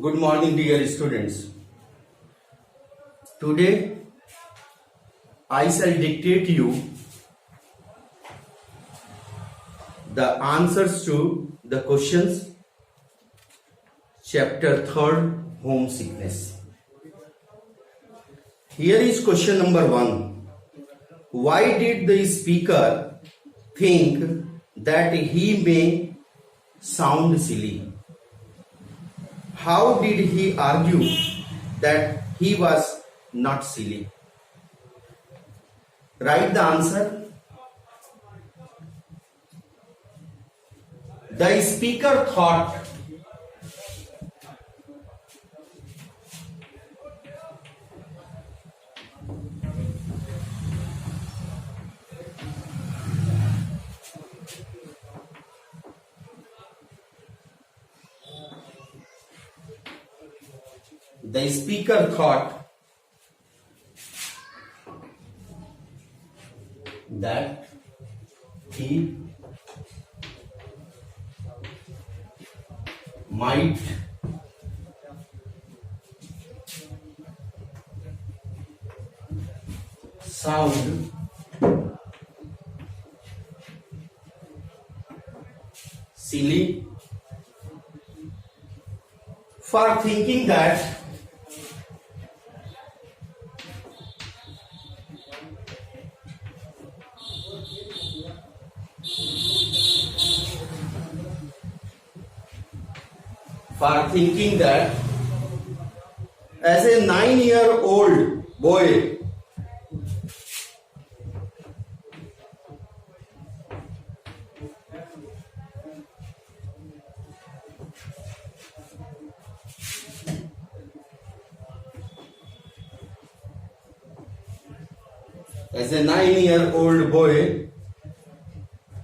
Good morning, dear students. Today, I shall dictate you the answers to the questions, chapter 3rd, homesickness. Here is question number 1. Why did the speaker think that he may sound silly? How did he argue that he was not silly? Write the answer. The speaker thought that he might sound silly for thinking that as a 9-year-old boy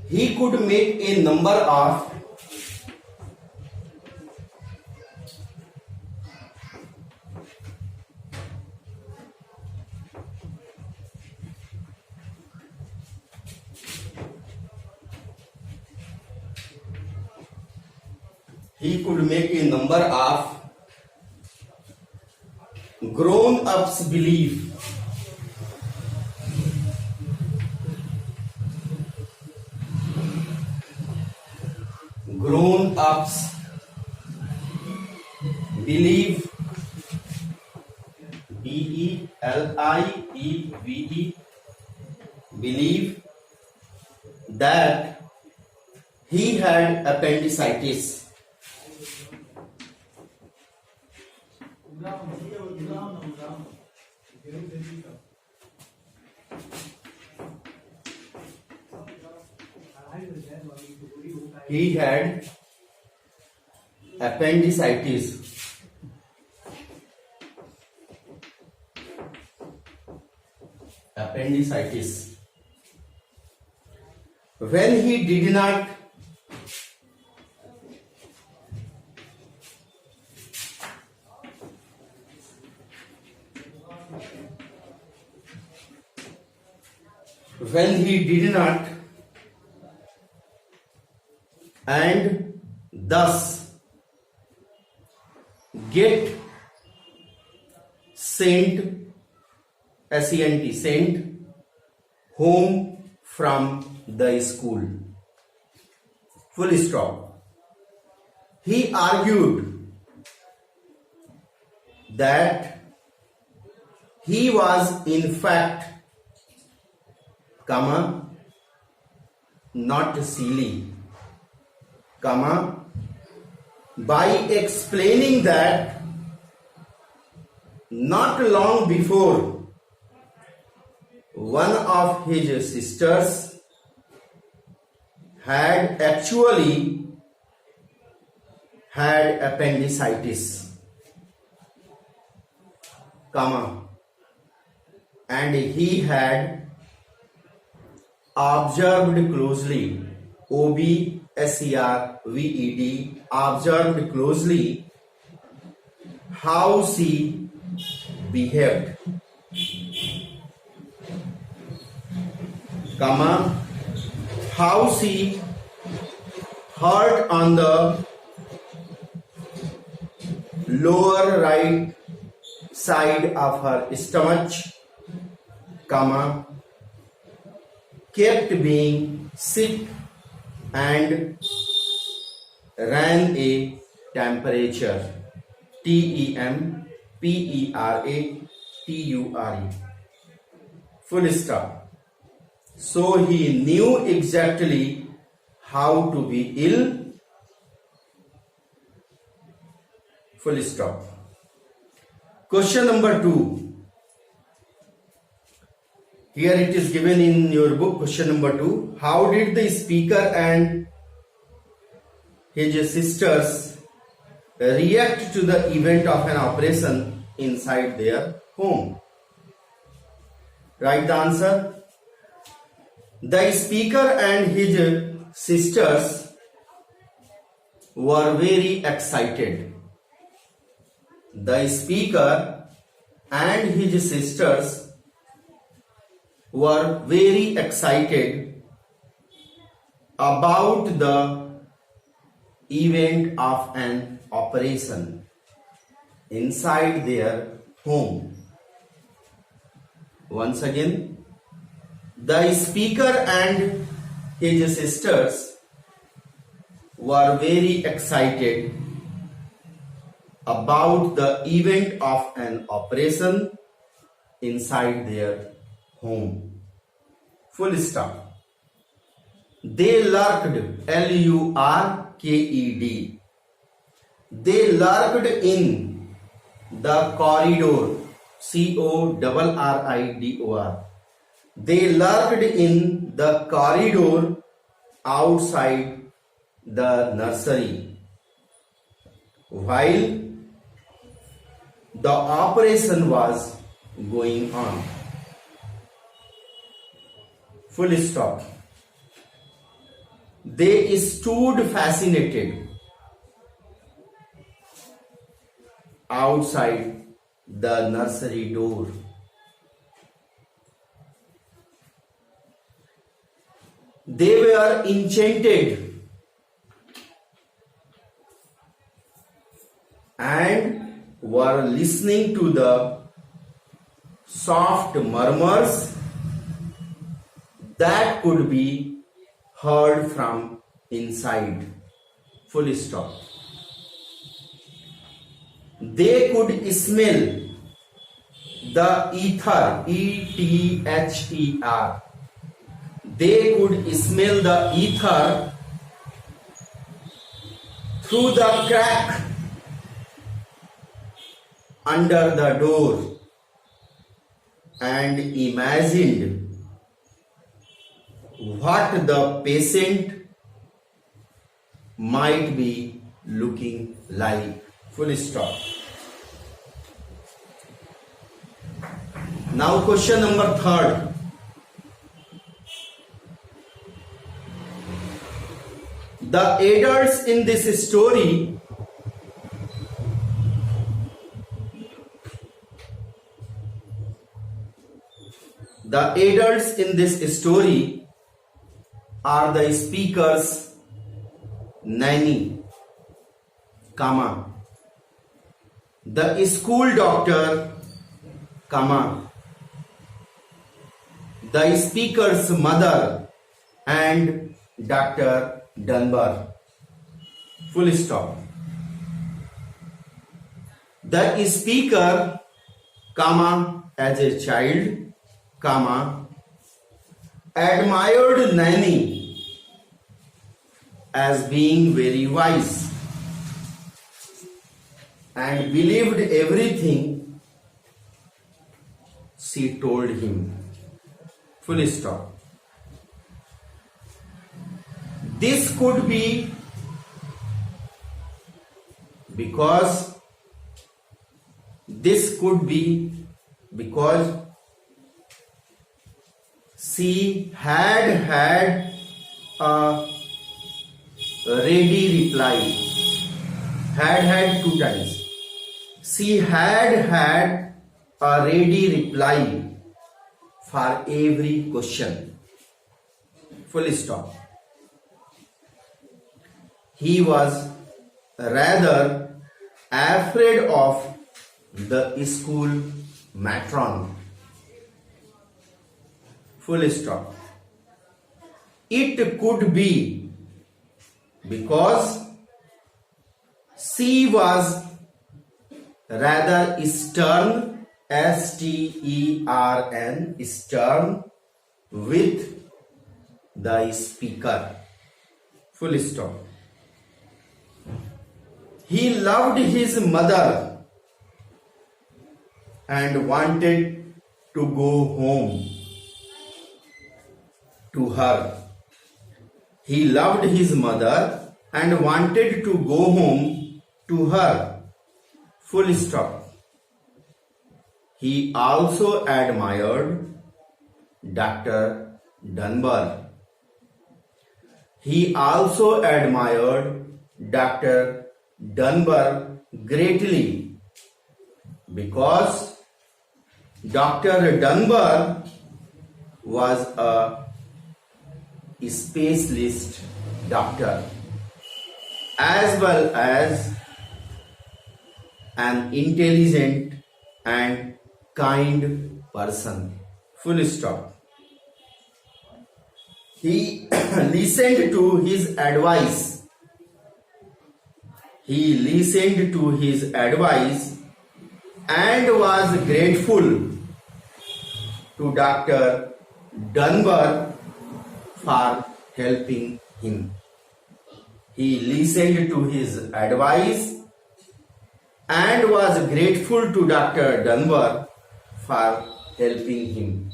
he could make a number of grown-ups believe believe that he had appendicitis. He had appendicitis. When he did not and thus get sent home from the school. Full stop. He argued that he was in fact, not silly, by explaining that not long before one of his sisters had actually had appendicitis, and he had observed closely, observed closely how she behaved, how she hurt on the lower right side of her stomach, comma, kept being sick and ran a temperature, temperature, full stop. So he knew exactly how to be ill, full stop. Question number 2. Here it is given in your book, question number 2. How did the speaker and his sisters react to the event of an operation inside their home? Write the answer. The speaker and his sisters were very excited. The speaker and his sisters were very excited about the event of an operation inside their home. Once again, the speaker and his sisters were very excited about the event of an operation inside their home. Full stop. They lurked, L-U-R-K-E-D. They lurked in the corridor, C-O-R-R-I-D-O-R. They lurked in the corridor outside the nursery while the operation was going on. Full stop. They stood fascinated outside the nursery door. They were enchanted and were listening to the soft murmurs that could be heard from inside. Full stop. They could smell the ether, E-T-H-E-R. They could smell the ether through the crack under the door and imagined what the patient might be looking like. Full stop. Now question number 3. The adults in this story are the speaker's nanny, comma, the school doctor, comma, the speaker's mother and Dr. Dunbar. Full stop. The speaker, comma, as a child, comma, admired Nanny as being very wise and believed everything she told him. Full stop. This could be because she had a ready reply. Had 2 times. She had a ready reply for every question. Full stop. He was rather afraid of the school matron. Full stop. It could be because she was rather stern, stern, stern with the speaker. Full stop. He loved his mother and wanted to go home to her. He loved his mother and wanted to go home to her. Full stop. He also admired Dr. Dunbar. He also admired Dr. Dunbar greatly because Dr. Dunbar was a specialist doctor as well as an intelligent and kind person. Full stop. He listened to his advice. He listened to his advice and was grateful to Dr. Dunbar for helping him. He listened to his advice and was grateful to Dr. Dunbar for helping him.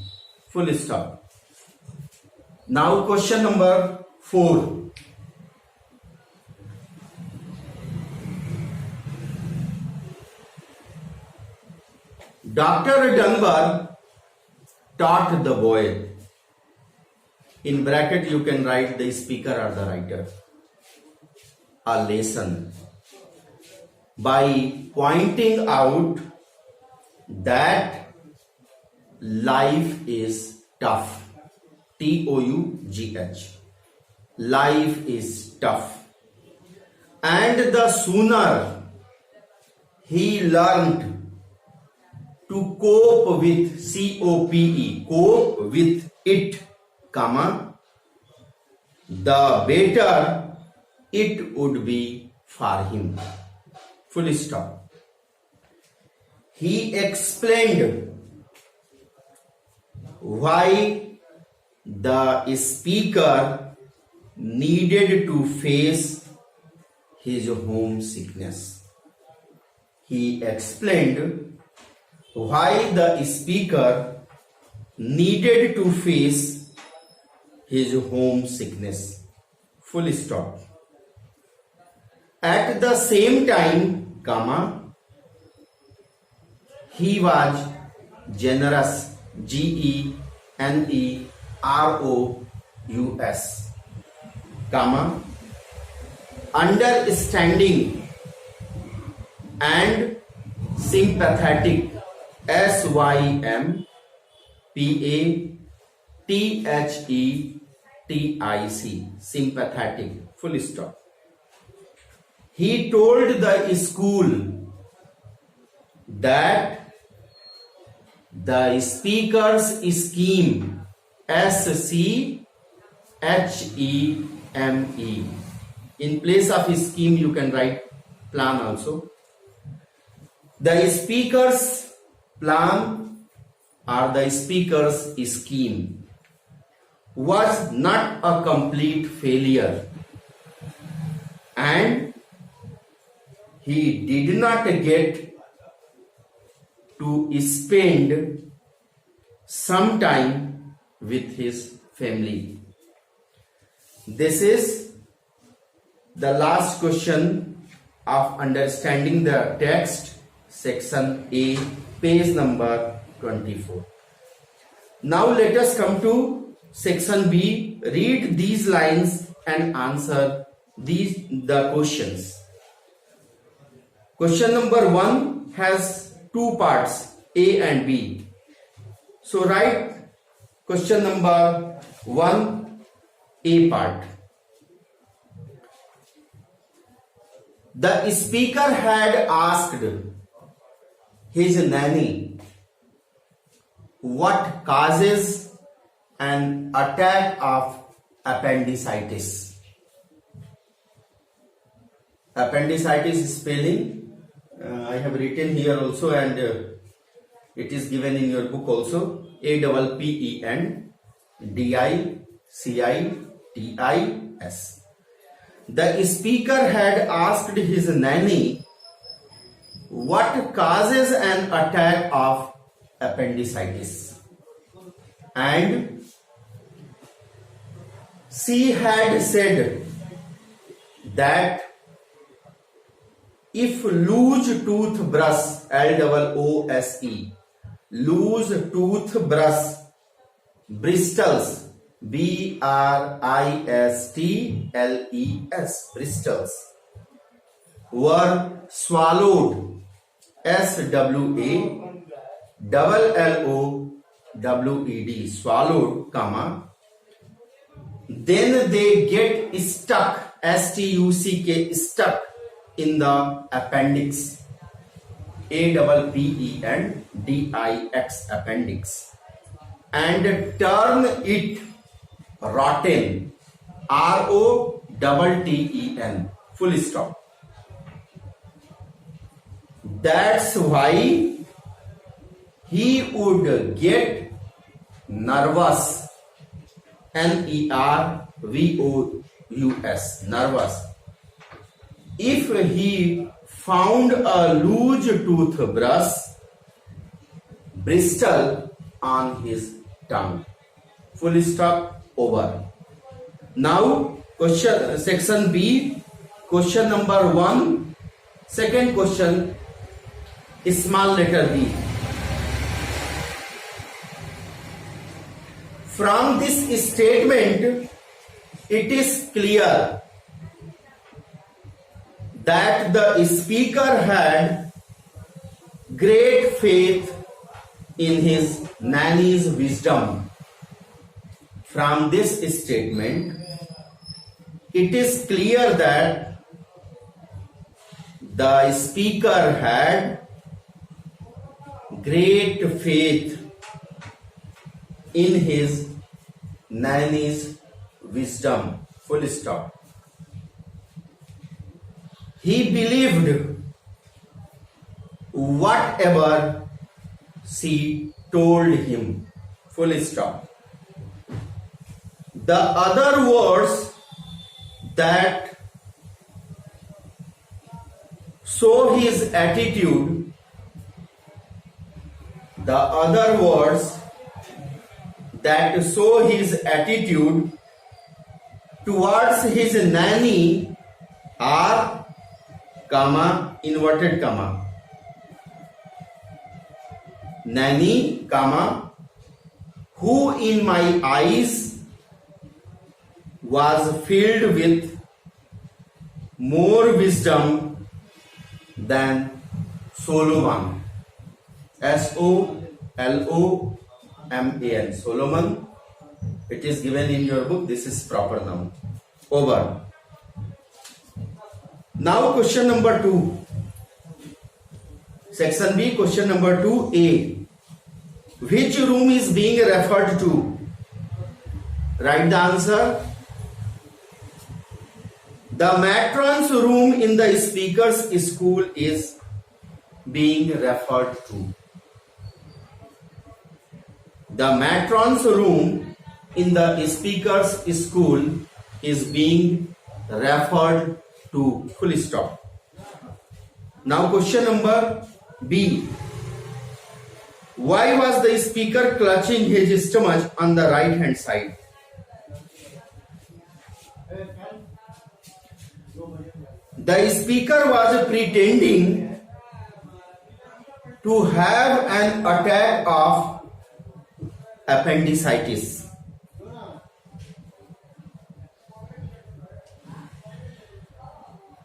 Full stop. Now question number 4. Dr. Dunbar taught the boy. In bracket you can write the speaker or the writer. A lesson by pointing out that life is tough. T-O-U-G-H. Life is tough. And the sooner he learned to cope with C-O-P-E, cope with it, comma, the better it would be for him. Full stop. He explained why the speaker needed to face his homesickness. He explained why the speaker needed to face his homesickness. Full stop. At the same time, comma, he was generous, G-E-N-E-R-O-U-S, comma, understanding and sympathetic, S-Y-M-P-A-T-H-E-T-I-C, sympathetic. Full stop. He told the school that the speaker's scheme, S-C-H-E-M-E. In place of scheme you can write plan also. The speaker's plan or the speaker's scheme was not a complete failure, and he did not get to spend some time with his family. This is the last question of understanding the text, section A, page number 24. Now let us come to section B. Read these lines and answer the questions. Question number 1 has 2 parts, A and B. So write question number 1, A part. The speaker had asked his nanny what causes an attack of appendicitis. Appendicitis spelling I have written here also, and it is given in your book also. APPENDICITIS. The speaker had asked his nanny what causes an attack of appendicitis, and she had said that if loose toothbrush, LOOSE, loose toothbrush bristles, BRISTLES, bristles, were swallowed, SWALLOWED, swallowed, comma, then they get stuck, STUCK, stuck in the appendix, APPENDIX, appendix, and turn it rotten, ROTTEN, full stop. That's why he would get nervous, NERVOUS, nervous, if he found a loose toothbrush bristle on his tongue. Full stop, over. Now question section B, question number 1, second question, small letter B. From this statement, it is clear that the speaker had great faith in his nanny's wisdom. From this statement, it is clear that the speaker had great faith in his nanny's wisdom. Full stop. He believed whatever she told him. Full stop. The other words that show his attitude, the other words that show his attitude towards his nanny are, comma, inverted comma, nanny, comma, who in my eyes was filled with more wisdom than Solomon, SOLOMAN, Solomon. It is given in your book. This is proper noun. Over. Now question number 2. Section B, question number 2A. Which room is being referred to? Write the answer. The matron's room in the speaker's school is being referred to. The matron's room in the speaker's school is being referred to. Full stop. Now question number B. Why was the speaker clutching his stomach on the right hand side? The speaker was pretending to have an attack of appendicitis.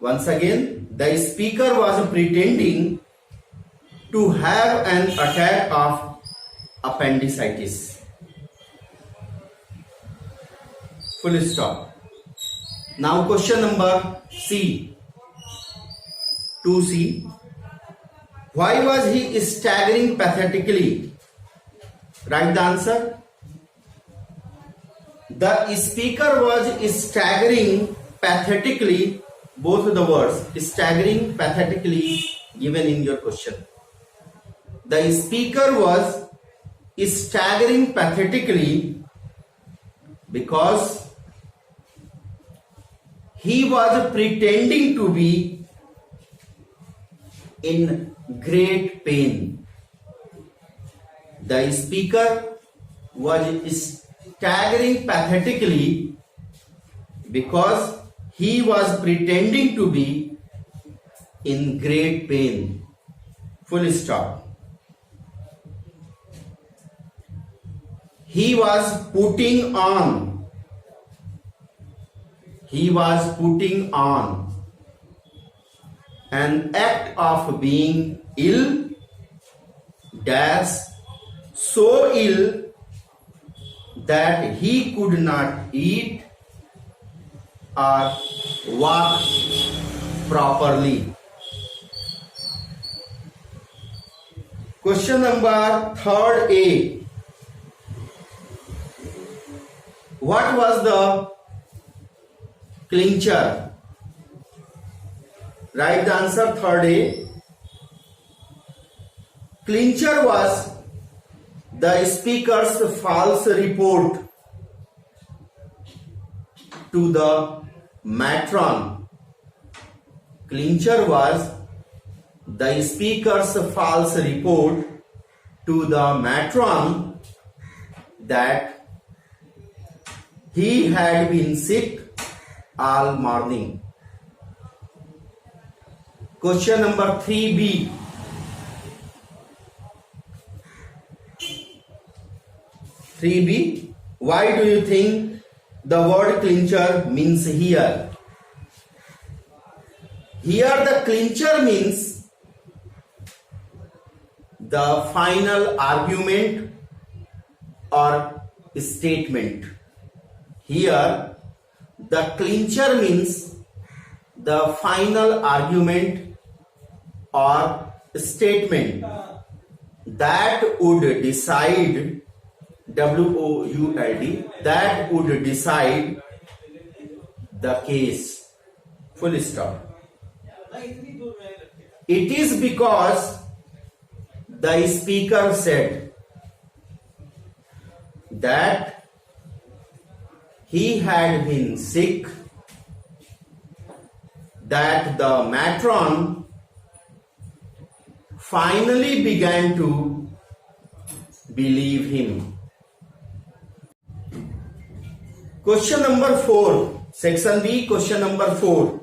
Once again, the speaker was pretending to have an attack of appendicitis. Full stop. Now question number C. 2C. Why was he staggering pathetically? Write the answer. The speaker was staggering pathetically, both the words, staggering pathetically given in your question. The speaker was staggering pathetically because he was pretending to be in great pain. The speaker was staggering pathetically because he was pretending to be in great pain. Full stop. He was putting on an act of being ill, dash, so ill that he could not eat or walk properly. Question number 3A. What was the clincher? Write the answer 3A. Clincher was the speaker's false report to the matron. Clincher was the speaker's false report to the matron that he had been sick all morning. Question number 3B. Why do you think the word clincher means here? Here the clincher means the final argument or statement. Here the clincher means the final argument or statement that would decide, WOULD, that would decide the case. Full stop. It is because the speaker said that he had been sick that the matron finally began to believe him. Question number 4, section B, question number 4.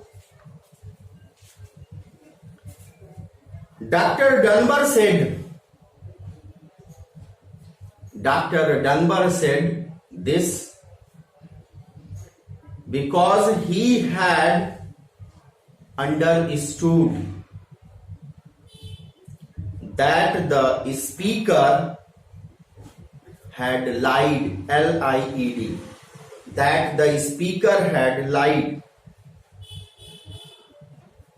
Dr. Dunbar said this because he had understood that the speaker had lied, LIED, that the speaker had lied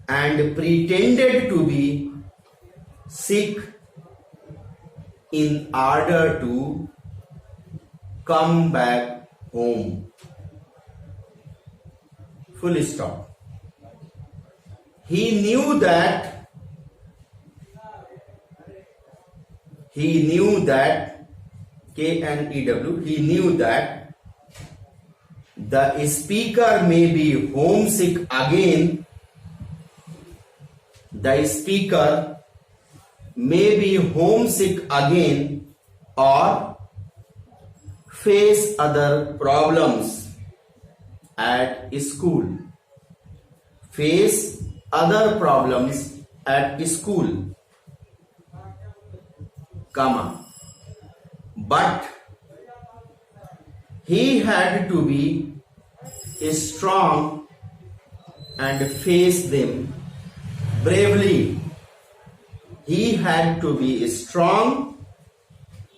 and pretended to be sick in order to come back home. Full stop. He knew that KNEW, he knew that the speaker may be homesick again. The speaker may be homesick again or face other problems at school. Face other problems at school, comma. But he had to be strong and face them bravely. He had to be strong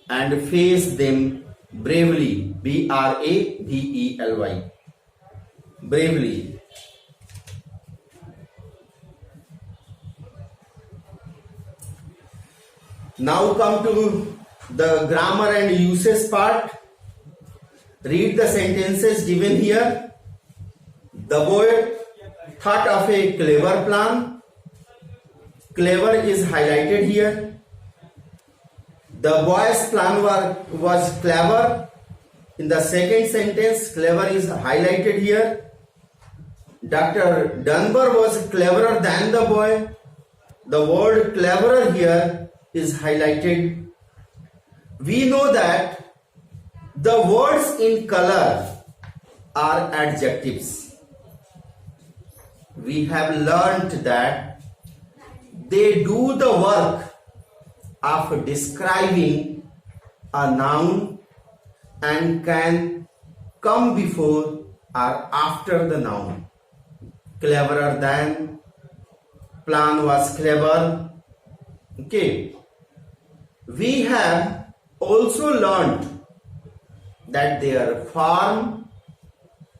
and face them bravely. BRAVELY. Bravely. Now come to the grammar and usage part. Read the sentences given here. The boy thought of a clever plan. Clever is highlighted here. The boy's plan was clever. In the second sentence, clever is highlighted here. Dr. Dunbar was cleverer than the boy. The word cleverer here is highlighted. We know that the words in color are adjectives. We have learnt that they do the work of describing a noun and can come before or after the noun. Cleverer than, plan was clever. Okay. We have also learnt that their form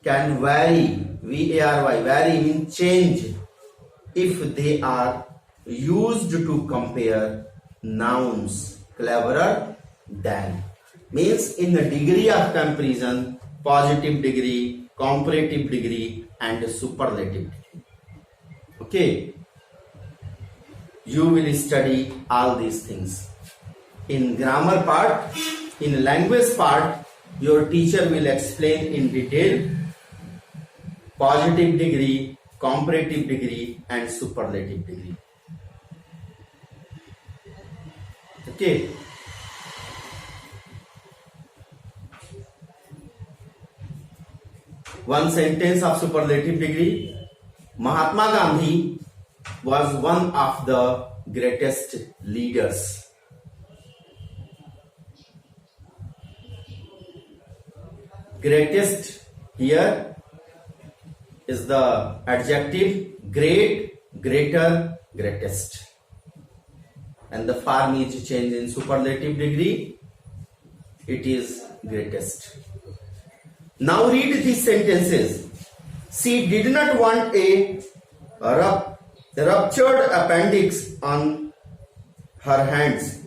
can vary, vary, vary means change, if they are used to compare nouns. Cleverer than means in the degree of comparison, positive degree, comparative degree and superlative degree. Okay, you will study all these things. In grammar part, in language part, your teacher will explain in detail positive degree, comparative degree and superlative degree. Okay. One sentence of superlative degree. Mahatma Gandhi was one of the greatest leaders. Greatest here is the adjective great, greater, greatest. And the form is changed in superlative degree. It is greatest. Now read these sentences. She did not want a ruptured appendix on her hands.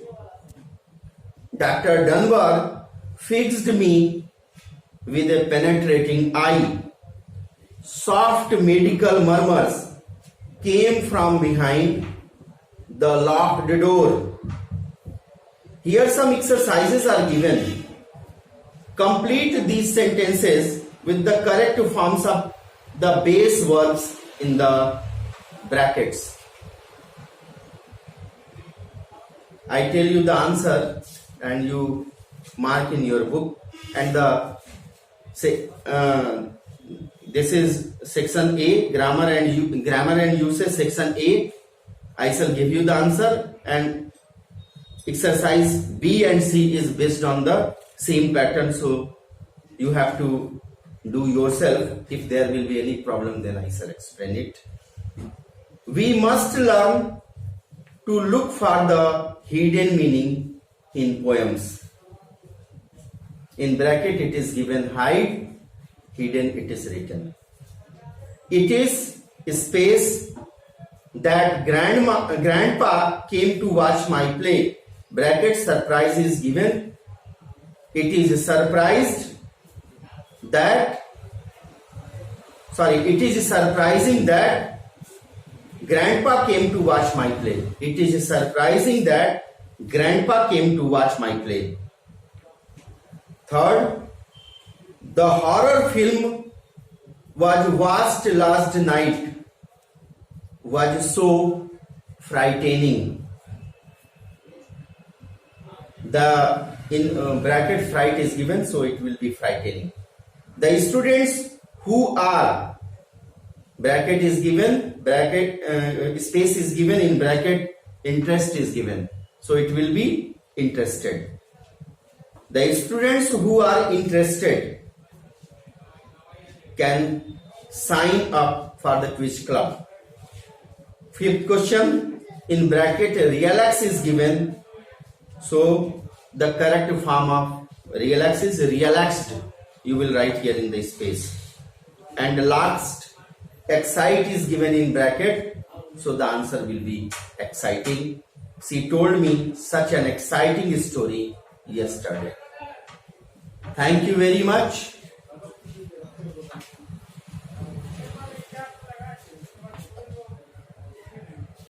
Dr. Dunbar fixed me with a penetrating eye. Soft medical murmurs came from behind the locked door. Here some exercises are given. Complete these sentences with the correct forms of the base verbs in the brackets. I tell you the answer and you mark in your book. And this is section A, grammar and usage, section A. I shall give you the answer, and exercise B and C is based on the same pattern, so you have to do yourself. If there will be any problem, then I shall explain it. We must learn to look for the hidden meaning in poems. In bracket it is given hide, hidden it is written. It is space that grandpa came to watch my play. Bracket surprise is given. It is surprising that grandpa came to watch my play. It is surprising that grandpa came to watch my play. Third, the horror film was watched last night was so frightening. The in bracket fright is given, so it will be frightening. The students who are, bracket is given, bracket space is given, in bracket interest is given, so it will be interested. The students who are interested can sign up for the quiz club. Fifth question, in bracket relax is given, so the correct form of relax is relaxed. You will write here in the space. And last, excite is given in bracket, so the answer will be exciting. She told me such an exciting story yesterday. Thank you very much.